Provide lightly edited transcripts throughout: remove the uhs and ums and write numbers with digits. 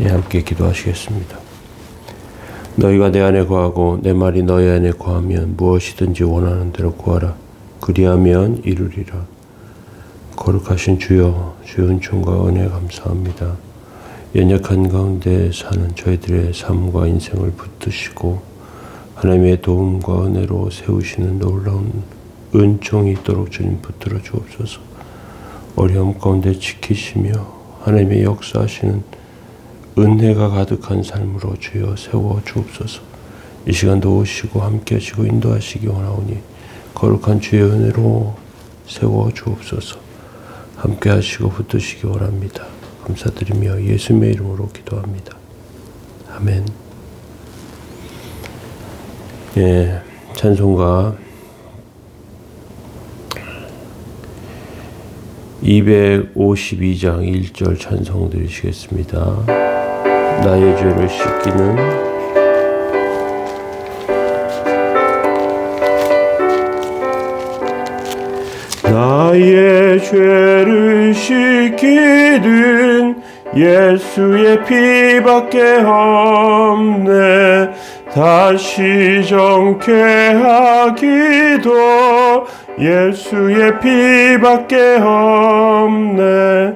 함께 기도하시겠습니다. 너희가 내 안에 거하고 내 말이 너희 안에 거하면 무엇이든지 원하는 대로 구하라. 그리하면 이루리라. 거룩하신 주여, 주의 은총과 은혜 감사합니다. 연약한 가운데 사는 저희들의 삶과 인생을 붙드시고 하나님의 도움과 은혜로 세우시는 놀라운 은총이 있도록 주님 붙들어 주옵소서. 어려움 가운데 지키시며 하나님의 역사하시는 은혜가 가득한 삶으로 주여 세워 주옵소서. 이 시간도 오시고 함께 하시고 인도하시기 원하오니 거룩한 주의 은혜로 세워 주옵소서. 함께 하시고 붙드시기 원합니다. 감사드리며 예수님의 이름으로 기도합니다. 아멘. 예, 찬송가 252장 1절 찬송 드리시겠습니다. 나의 죄를 씻기는 나의 죄를 씻기는 예수의 피밖에 없네. 다시 정케하기도 예수의 피밖에 없네.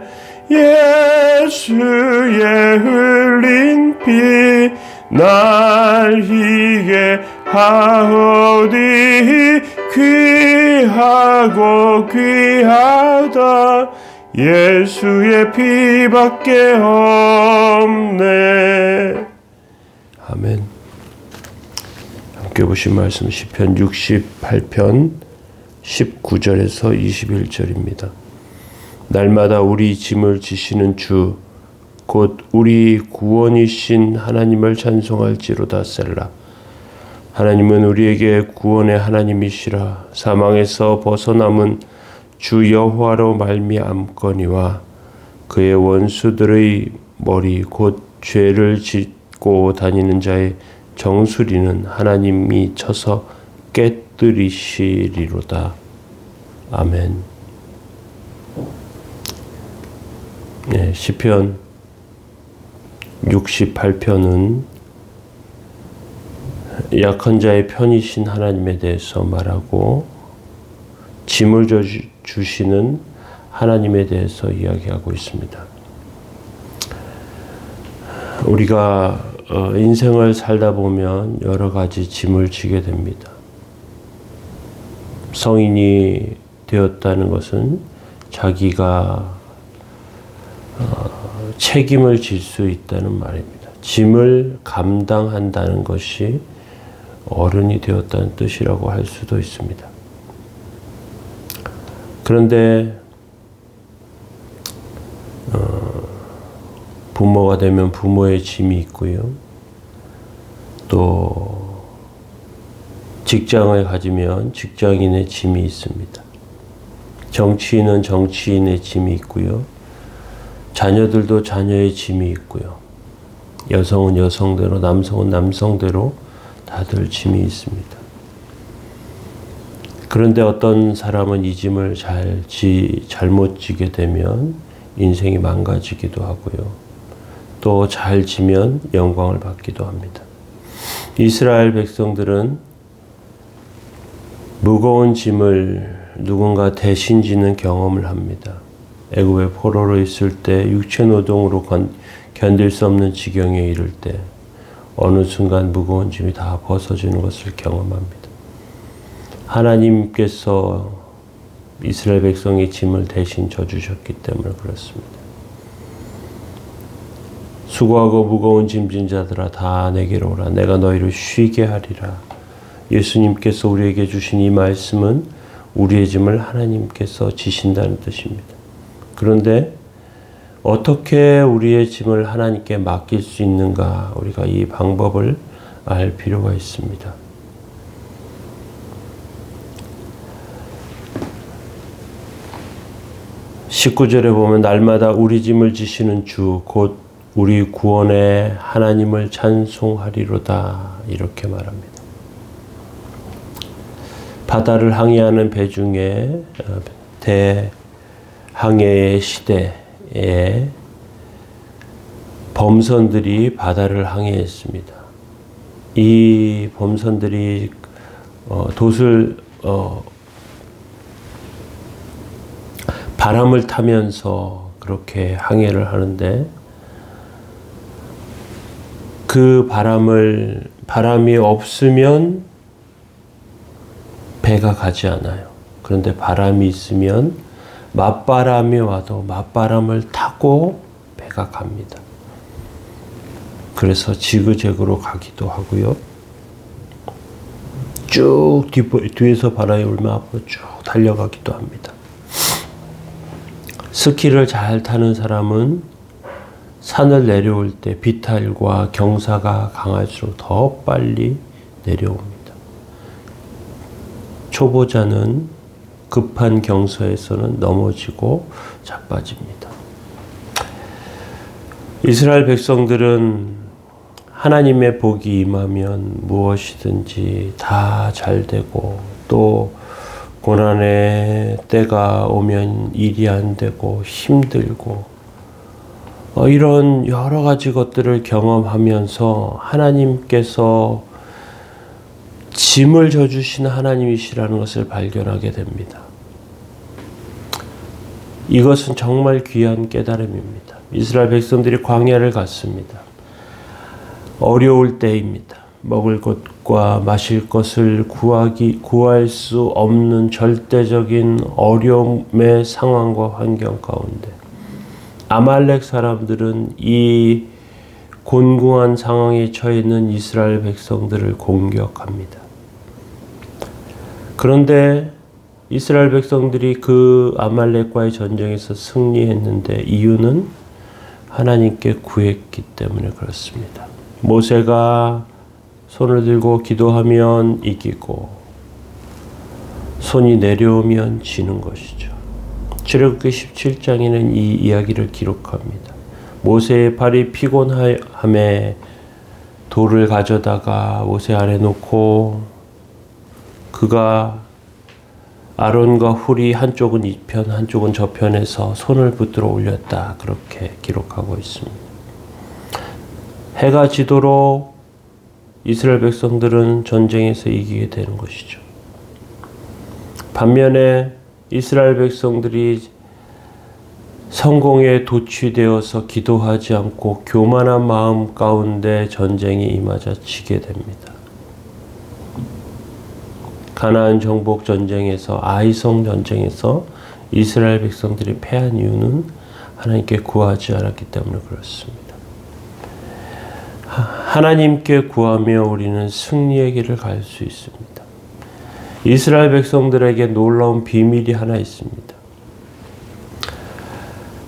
예수의 흘린 피 날 희게 하오니 귀하고 귀하다. 예수의 피밖에 없네. 아멘. 함께 보신 말씀 시편 68편 19절에서 21절입니다. 날마다 우리 짐을 지시는 주 곧 우리 구원이신 하나님을 찬송할지로다. 셀라. 하나님은 우리에게 구원의 하나님이시라. 사망에서 벗어남은 주 여호와로 말미암거니와 그의 원수들의 머리 곧 죄를 짓고 다니는 자의 정수리는 하나님이 쳐서 깨뜨리시리로다. 아멘. 네, 시편 68편은 약한 자의 편이신 하나님에 대해서 말하고 짐을 주시는 하나님에 대해서 이야기하고 있습니다. 우리가 인생을 살다 보면 여러 가지 짐을 지게 됩니다. 성인이 되었다는 것은 자기가 책임을 질 수 있다는 말입니다. 짐을 감당한다는 것이 어른이 되었다는 뜻이라고 할 수도 있습니다. 그런데 부모가 되면 부모의 짐이 있고요. 또 직장을 가지면 직장인의 짐이 있습니다. 정치인은 정치인의 짐이 있고요. 자녀들도 자녀의 짐이 있고요. 여성은 여성대로, 남성은 남성대로 다들 짐이 있습니다. 그런데 어떤 사람은 이 짐을 잘못 지게 되면 인생이 망가지기도 하고요. 또 잘 지면 영광을 받기도 합니다. 이스라엘 백성들은 무거운 짐을 누군가 대신 지는 경험을 합니다. 애굽의 포로로 있을 때 육체 노동으로 견딜 수 없는 지경에 이를 때 어느 순간 무거운 짐이 다 벗어지는 것을 경험합니다. 하나님께서 이스라엘 백성의 짐을 대신 져주셨기 때문에 그렇습니다. 수고하고 무거운 짐진 자들아 다 내게로 오라. 내가 너희를 쉬게 하리라. 예수님께서 우리에게 주신 이 말씀은 우리의 짐을 하나님께서 지신다는 뜻입니다. 그런데 어떻게 우리의 짐을 하나님께 맡길 수 있는가? 우리가 이 방법을 알 필요가 있습니다. (19절에) 보면 날마다 우리 짐을 지시는 주 곧 우리 구원의 하나님을 찬송하리로다 이렇게 말합니다. 바다를 항해하는 배 중에 대항해의 시대에 범선들이 바다를 항해했습니다. 이 범선들이 바람을 타면서 그렇게 항해를 하는데 그 바람이 없으면 배가 가지 않아요. 그런데 바람이 있으면 맞바람이 와도 맞바람을 타고 배가 갑니다. 그래서 지그재그로 가기도 하고요. 쭉 뒤에서 바람이 불면 앞으로 쭉 달려가기도 합니다. 스키를 잘 타는 사람은 산을 내려올 때 비탈과 경사가 강할수록 더 빨리 내려옵니다. 초보자는 급한 경사에서는 넘어지고 자빠집니다. 이스라엘 백성들은 하나님의 복이 임하면 무엇이든지 다 잘 되고 또 고난의 때가 오면 일이 안 되고 힘들고 이런 여러 가지 것들을 경험하면서 하나님께서 짐을 져주시는 하나님이시라는 것을 발견하게 됩니다. 이것은 정말 귀한 깨달음입니다. 이스라엘 백성들이 광야를 갔습니다. 어려울 때입니다. 먹을 것과 마실 것을 구할 수 없는 절대적인 어려움의 상황과 환경 가운데 아말렉 사람들은 이 곤궁한 상황에 처해 있는 이스라엘 백성들을 공격합니다. 그런데 이스라엘 백성들이 그 아말렉과의 전쟁에서 승리했는데 이유는 하나님께 구했기 때문에 그렇습니다. 모세가 손을 들고 기도하면 이기고 손이 내려오면 지는 것이죠. 출애굽기 17장에는 이 이야기를 기록합니다. 모세의 발이 피곤함에 돌을 가져다가 모세 아래 놓고 그가 아론과 훌이 한쪽은 이편 한쪽은 저편에서 손을 붙들어 올렸다. 그렇게 기록하고 있습니다. 해가 지도록 이스라엘 백성들은 전쟁에서 이기게 되는 것이죠. 반면에 이스라엘 백성들이 성공에 도취되어서 기도하지 않고 교만한 마음 가운데 전쟁에 임하자 지게 됩니다. 가나안 정복 전쟁에서 아이성 전쟁에서 이스라엘 백성들이 패한 이유는 하나님께 구하지 않았기 때문에 그렇습니다. 하나님께 구하며 우리는 승리의 길을 갈 수 있습니다. 이스라엘 백성들에게 놀라운 비밀이 하나 있습니다.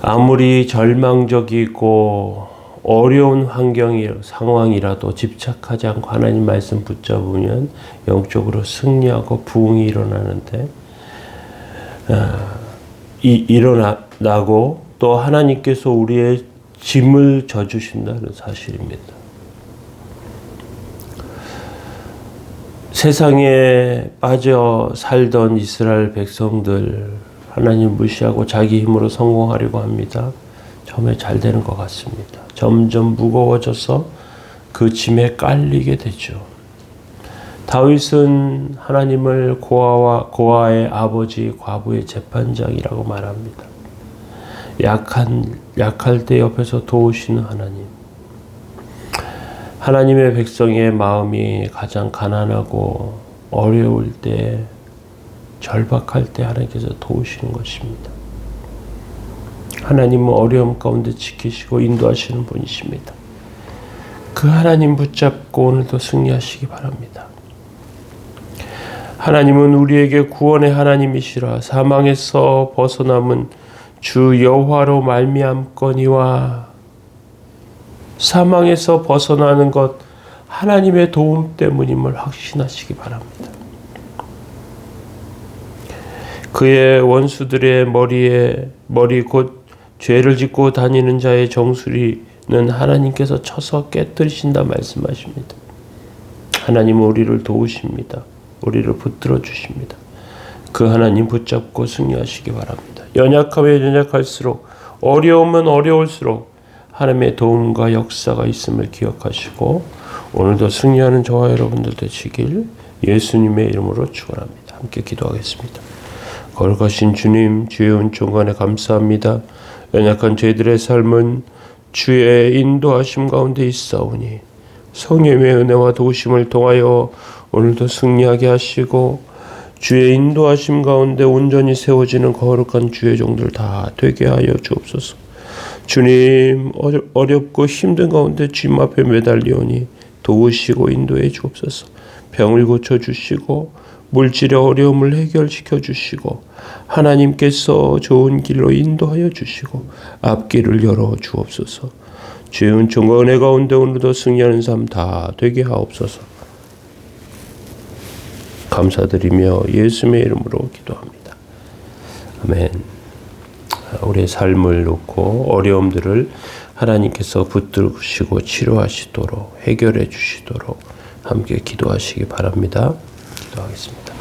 아무리 절망적이고 어려운 상황이라도 집착하지 않고 하나님 말씀 붙잡으면 영적으로 승리하고 부흥이 일어나는데 일어나고 또 하나님께서 우리의 짐을 져주신다는 사실입니다. 세상에 빠져 살던 이스라엘 백성들 하나님 무시하고 자기 힘으로 성공하려고 합니다. 처음에 잘 되는 것 같습니다. 점점 무거워져서 그 짐에 깔리게 되죠. 다윗은 하나님을 고아의 아버지, 과부의 재판장이라고 말합니다. 약할 때 옆에서 도우시는 하나님. 하나님의 백성의 마음이 가장 가난하고 어려울 때, 절박할 때 하나님께서 도우시는 것입니다. 하나님은 어려움 가운데 지키시고 인도하시는 분이십니다. 그 하나님 붙잡고 오늘도 승리하시기 바랍니다. 하나님은 우리에게 구원의 하나님이시라. 사망에서 벗어남은 주 여호와로 말미암거니와. 사망에서 벗어나는 것 하나님의 도움 때문임을 확신하시기 바랍니다. 그의 원수들의 머리 곧 죄를 짓고 다니는 자의 정수리는 하나님께서 쳐서 깨뜨리신다 말씀하십니다. 하나님은 우리를 도우십니다. 우리를 붙들어 주십니다. 그 하나님 붙잡고 승리하시기 바랍니다. 연약하면 연약할수록, 어려우면 어려울수록 하나님의 도움과 역사가 있음을 기억하시고 오늘도 승리하는 저와 여러분들 되시길 예수님의 이름으로 축원합니다. 함께 기도하겠습니다. 거룩하신 주님, 주의 은총관에 감사합니다. 연약한 저희들의 삶은 주의 인도하심 가운데 있사오니 성령의 은혜와 도우심을 통하여 오늘도 승리하게 하시고 주의 인도하심 가운데 온전히 세워지는 거룩한 주의 종들 다 되게 하여 주옵소서. 주님, 어렵고 힘든 가운데 주님 앞에 매달리오니 도우시고 인도해 주옵소서. 병을 고쳐주시고 물질의 어려움을 해결시켜 주시고 하나님께서 좋은 길로 인도하여 주시고 앞길을 열어 주옵소서. 주의 은총과 은혜 가운데 오늘도 승리하는 삶 다 되게 하옵소서. 감사드리며 예수님의 이름으로 기도합니다. 아멘. 우리의 삶을 놓고 어려움들을 하나님께서 붙드시고 치료하시도록 해결해 주시도록 함께 기도하시기 바랍니다. 기도하겠습니다.